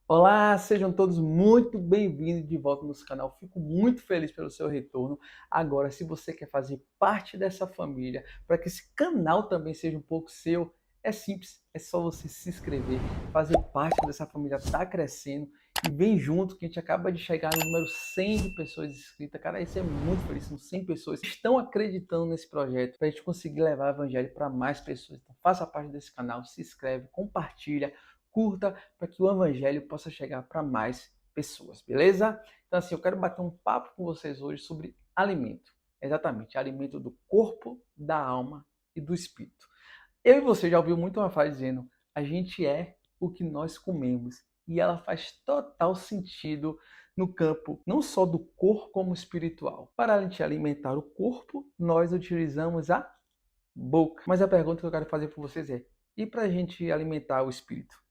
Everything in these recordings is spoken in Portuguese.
Olá, sejam todos muito bem-vindos de volta no nosso canal. Fico muito feliz pelo seu retorno. Agora, se você quer fazer parte dessa família, para que esse canal também seja um pouco seu, é simples, é só você se inscrever, fazer parte dessa família, tá crescendo e vem junto que a gente acaba de chegar no número 100 de pessoas inscritas. Cara, isso é muito feliz, são 100 pessoas que estão acreditando nesse projeto para a gente conseguir levar o evangelho para mais pessoas. Então, faça parte desse canal, se inscreve, compartilha, curta para que o evangelho possa chegar para mais pessoas, beleza? Então assim, eu quero bater um papo com vocês hoje sobre alimento. Exatamente, alimento do corpo, da alma e do espírito. Eu e você já ouviu muito uma frase dizendo: a gente é o que nós comemos. E ela faz total sentido no campo não só do corpo como espiritual. Para a gente alimentar o corpo, nós utilizamos a boca. Mas a pergunta que eu quero fazer para vocês é: e para a gente alimentar o espírito?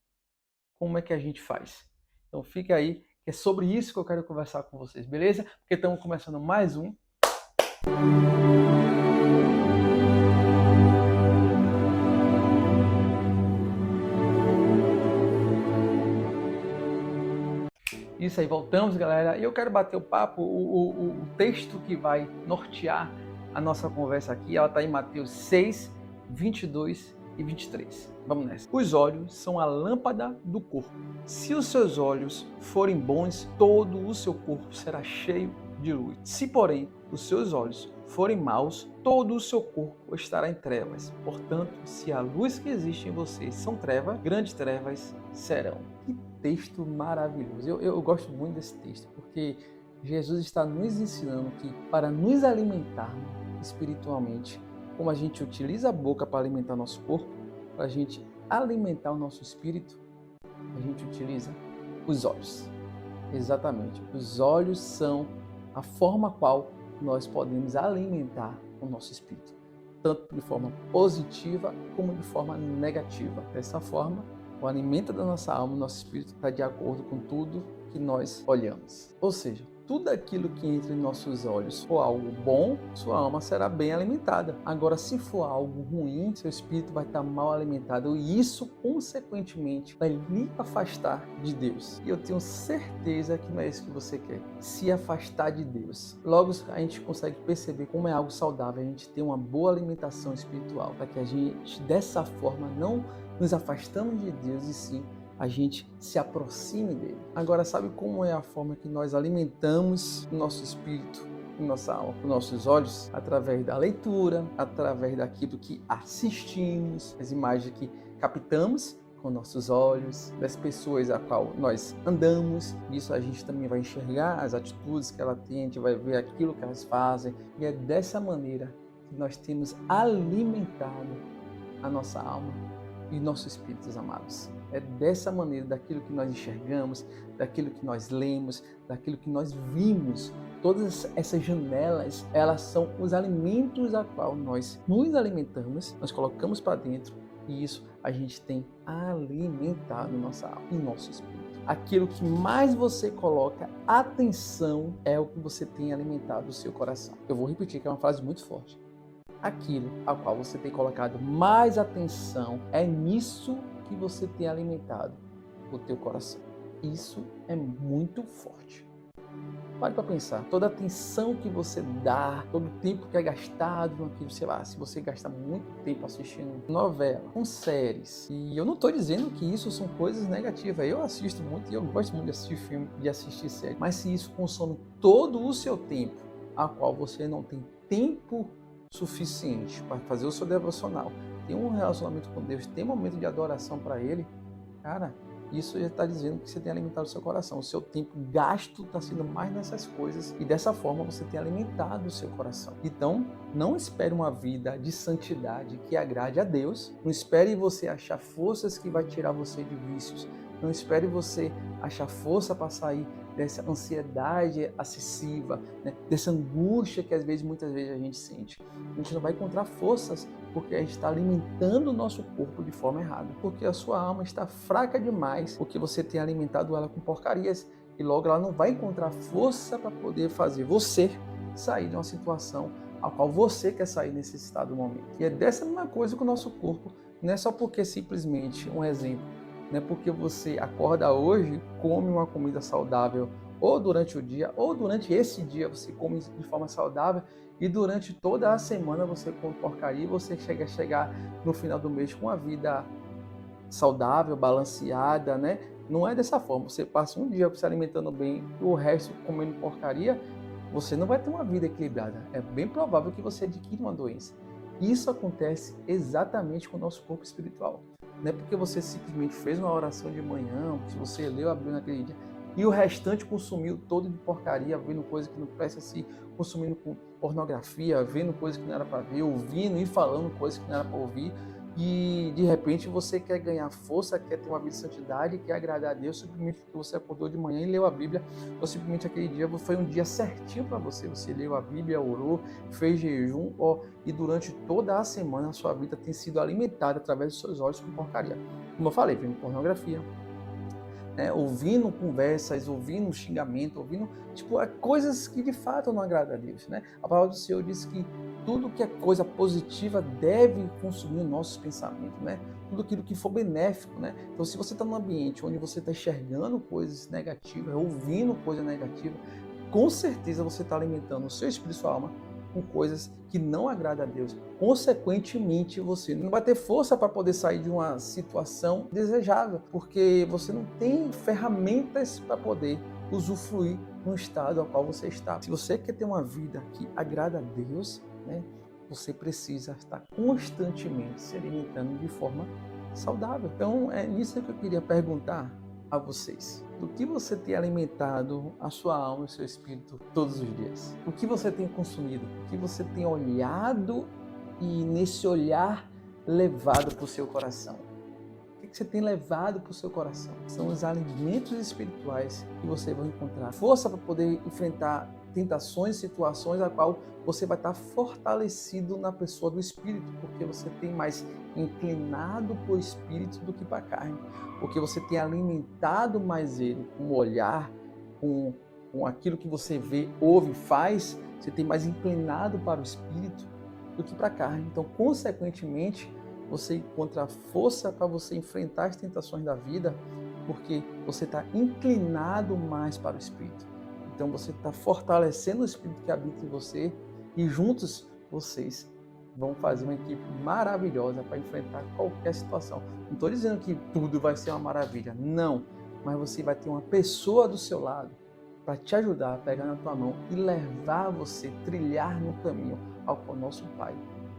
Como é que a gente faz? Então fica aí, que é sobre isso que eu quero conversar com vocês, beleza? Porque estamos começando mais um. Isso aí, voltamos, galera. E eu quero bater o papo, o texto que vai nortear a nossa conversa aqui, ela está em Mateus 6, 22 e 23. Vamos nessa. Os olhos são a lâmpada do corpo. Se os seus olhos forem bons, todo o seu corpo será cheio de luz. Se, porém, os seus olhos forem maus, todo o seu corpo estará em trevas. Portanto, se a luz que existe em vocês são trevas, grandes trevas serão. Que texto maravilhoso. Eu gosto muito desse texto, porque Jesus está nos ensinando que para nos alimentarmos espiritualmente, como a gente utiliza a boca para alimentar nosso corpo, para a gente alimentar o nosso espírito, a gente utiliza os olhos. Exatamente. Os olhos são a forma qual nós podemos alimentar o nosso espírito, tanto de forma positiva como de forma negativa. Dessa forma, o alimento da nossa alma, o nosso espírito, está de acordo com tudo que nós olhamos. Ou seja, tudo aquilo que entra em nossos olhos for algo bom, sua alma será bem alimentada. Agora, se for algo ruim, seu espírito vai estar mal alimentado e isso, consequentemente, vai lhe afastar de Deus. E eu tenho certeza que não é isso que você quer, se afastar de Deus. Logo, a gente consegue perceber como é algo saudável a gente ter uma boa alimentação espiritual, para que a gente, dessa forma, não nos afastamos de Deus e sim a gente se aproxime dele. Agora, sabe como é a forma que nós alimentamos o nosso espírito, nossa alma, com nossos olhos? Através da leitura, através daquilo que assistimos, as imagens que captamos com nossos olhos, das pessoas a qual nós andamos. Isso a gente também vai enxergar as atitudes que ela tem, a gente vai ver aquilo que elas fazem. E é dessa maneira que nós temos alimentado a nossa alma e nossos espíritos amados. É dessa maneira, daquilo que nós enxergamos, daquilo que nós lemos, daquilo que nós vimos. Todas essas janelas, elas são os alimentos a qual nós nos alimentamos, nós colocamos para dentro e isso a gente tem alimentado nossa alma e nosso espírito. Aquilo que mais você coloca atenção é o que você tem alimentado o seu coração. Eu vou repetir, que é uma frase muito forte. Aquilo a qual você tem colocado mais atenção, é nisso que você tem alimentado o teu coração. Isso é muito forte. Pare para pensar, toda a atenção que você dá, todo o tempo que é gastado naquilo, sei lá, se você gasta muito tempo assistindo novela, com séries, e eu não estou dizendo que isso são coisas negativas, eu assisto muito e eu gosto muito de assistir filme, de assistir série, mas se isso consome todo o seu tempo, a qual você não tem tempo suficiente para fazer o seu devocional, ter um relacionamento com Deus, ter um momento de adoração para Ele, cara, isso já está dizendo que você tem alimentado o seu coração. O seu tempo gasto está sendo mais nessas coisas e dessa forma você tem alimentado o seu coração. Então, não espere uma vida de santidade que agrade a Deus. Não espere você achar forças que vai tirar você de vícios. Não espere você achar força para sair dessa ansiedade excessiva, né? Dessa angústia que muitas vezes a gente sente. A gente não vai encontrar forças porque a gente está alimentando o nosso corpo de forma errada. Porque a sua alma está fraca demais, porque você tem alimentado ela com porcarias e logo ela não vai encontrar força para poder fazer você sair de uma situação a qual você quer sair nesse estado do momento. E é dessa mesma coisa com o nosso corpo. Não é só porque simplesmente, um exemplo, Não é porque você acorda hoje, come uma comida saudável, ou durante o dia, ou durante esse dia você come de forma saudável, e durante toda a semana você come porcaria e você chega a chegar no final do mês com uma vida saudável, balanceada, né? Não é dessa forma. Você passa um dia se alimentando bem e o resto comendo porcaria, você não vai ter uma vida equilibrada. É bem provável que você adquira uma doença. Isso acontece exatamente com o nosso corpo espiritual. Não é porque você simplesmente fez uma oração de manhã, se você leu a Bíblia naquele dia, e o restante consumiu todo de porcaria, vendo coisa que não presta, se consumindo com pornografia, vendo coisa que não era para ver, ouvindo e falando coisas que não era para ouvir, e de repente você quer ganhar força, quer ter uma vida de santidade, quer agradar a Deus, simplesmente porque você acordou de manhã e leu a Bíblia, ou simplesmente aquele dia foi um dia certinho para você. Você leu a Bíblia, orou, fez jejum, e durante toda a semana a sua vida tem sido alimentada através dos seus olhos com porcaria. Como eu falei, vendo pornografia, ouvindo conversas, ouvindo xingamento, ouvindo coisas que de fato não agradam a Deus. Né? A palavra do Senhor diz que tudo que é coisa positiva deve consumir os nossos pensamentos, né? Tudo aquilo que for benéfico. Né? Então, se você está num ambiente onde você está enxergando coisas negativas, ouvindo coisas negativas, com certeza você está alimentando o seu espírito e sua alma com coisas que não agradam a Deus. Consequentemente, você não vai ter força para poder sair de uma situação desejável, porque você não tem ferramentas para poder usufruir no estado ao qual você está. Se você quer ter uma vida que agrada a Deus, né, você precisa estar constantemente se alimentando de forma saudável. Então, é nisso que eu queria perguntar a vocês. Do que você tem alimentado a sua alma e o seu espírito todos os dias? O que você tem consumido? O que você tem olhado e nesse olhar levado para o seu coração? O que você tem levado para o seu coração? São os alimentos espirituais que você vai encontrar. Força para poder enfrentar tentações, situações a qual você vai estar fortalecido na pessoa do Espírito, porque você tem mais inclinado para o Espírito do que para a carne, porque você tem alimentado mais ele com o olhar, com aquilo que você vê, ouve, faz, você tem mais inclinado para o Espírito do que para a carne. Então, consequentemente, você encontra força para você enfrentar as tentações da vida, porque você está inclinado mais para o Espírito. Então você está fortalecendo o Espírito que habita em você e juntos vocês vão fazer uma equipe maravilhosa para enfrentar qualquer situação. Não estou dizendo que tudo vai ser uma maravilha, não. Mas você vai ter uma pessoa do seu lado para te ajudar a pegar na tua mão e levar você a trilhar no caminho ao qual nosso Pai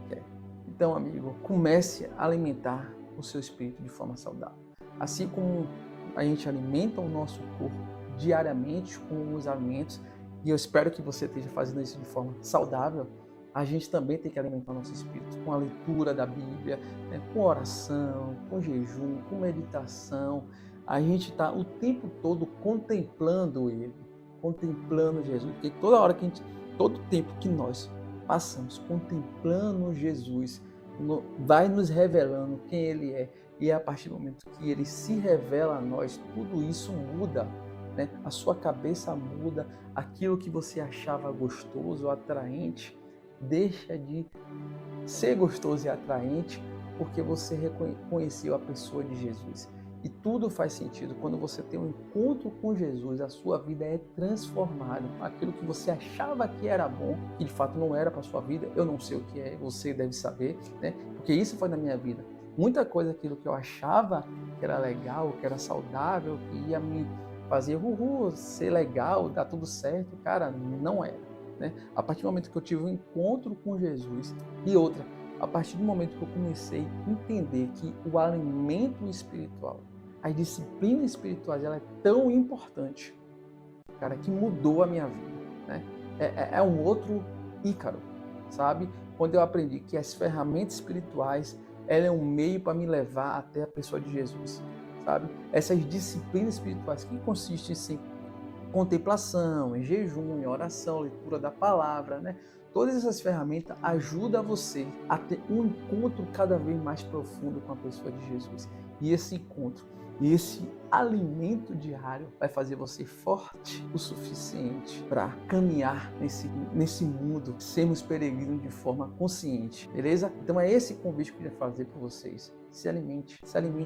quer. Então, amigo, comece a alimentar o seu espírito de forma saudável. Assim como a gente alimenta o nosso corpo diariamente com os alimentos, e eu espero que você esteja fazendo isso de forma saudável, a gente também tem que alimentar o nosso espírito com a leitura da Bíblia, né, com oração, com jejum, com meditação. A gente está o tempo todo contemplando Ele, contemplando Jesus, porque todo tempo que nós passamos contemplando Jesus, vai nos revelando quem Ele é, e a partir do momento que Ele se revela a nós, tudo isso muda. Né? A sua cabeça muda, aquilo que você achava gostoso, atraente, deixa de ser gostoso e atraente, porque você reconheceu a pessoa de Jesus. E tudo faz sentido. Quando você tem um encontro com Jesus, a sua vida é transformada. Aquilo que você achava que era bom, que de fato não era para a sua vida, eu não sei o que é, você deve saber, né? Porque isso foi na minha vida. Muita coisa, aquilo que eu achava que era legal, que era saudável, que ia me fazer ser legal, dar tudo certo, cara, não era. Né? A partir do momento que eu tive um encontro com Jesus, e outra, a partir do momento que eu comecei a entender que o alimento espiritual, as disciplinas espirituais, ela é tão importante, cara, que mudou a minha vida. Né? É um outro Ícaro, sabe? Quando eu aprendi que as ferramentas espirituais, ela é um meio para me levar até a pessoa de Jesus. Sabe? Essas disciplinas espirituais que consistem em contemplação, em jejum, em oração, leitura da palavra, né? Todas essas ferramentas ajudam você a ter um encontro cada vez mais profundo com a pessoa de Jesus. E esse encontro, e esse alimento diário vai fazer você forte o suficiente para caminhar nesse mundo, sermos peregrinos de forma consciente, beleza? Então é esse convite que eu queria fazer para vocês. Se alimente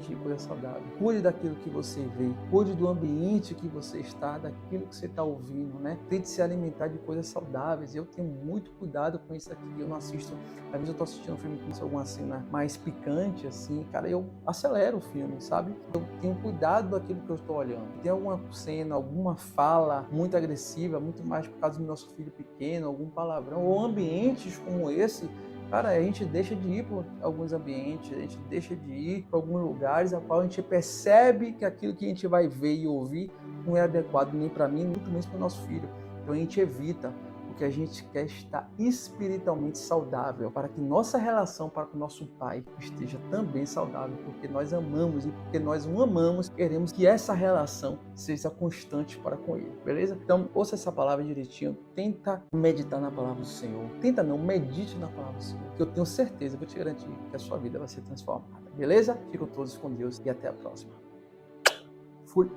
de coisa saudável. Cuide daquilo que você vê, cuide do ambiente que você está, daquilo que você está ouvindo, né? Tente se alimentar de coisas saudáveis. Eu tenho muito cuidado com isso aqui. Eu não assisto, às vezes eu estou assistindo um filme com alguma cena mais picante, assim, cara, eu acelero o filme, sabe? Eu tenho cuidado daquilo que eu estou olhando. Tem alguma cena, alguma fala muito agressiva, muito mais por causa do nosso filho pequeno, algum palavrão, ou ambientes como esse. Cara, a gente deixa de ir para alguns ambientes, a gente deixa de ir para alguns lugares a qual a gente percebe que aquilo que a gente vai ver e ouvir não é adequado nem para mim, muito menos para o nosso filho. Então a gente evita, porque a gente quer estar espiritualmente saudável, para que nossa relação para com o nosso Pai esteja também saudável, porque nós amamos e porque nós o amamos, queremos que essa relação seja constante para com Ele, beleza? Então, ouça essa palavra direitinho, tenta meditar na palavra do Senhor, medite na palavra do Senhor, que eu tenho certeza, vou te garantir que a sua vida vai ser transformada, beleza? Ficam todos com Deus e até a próxima. Fui!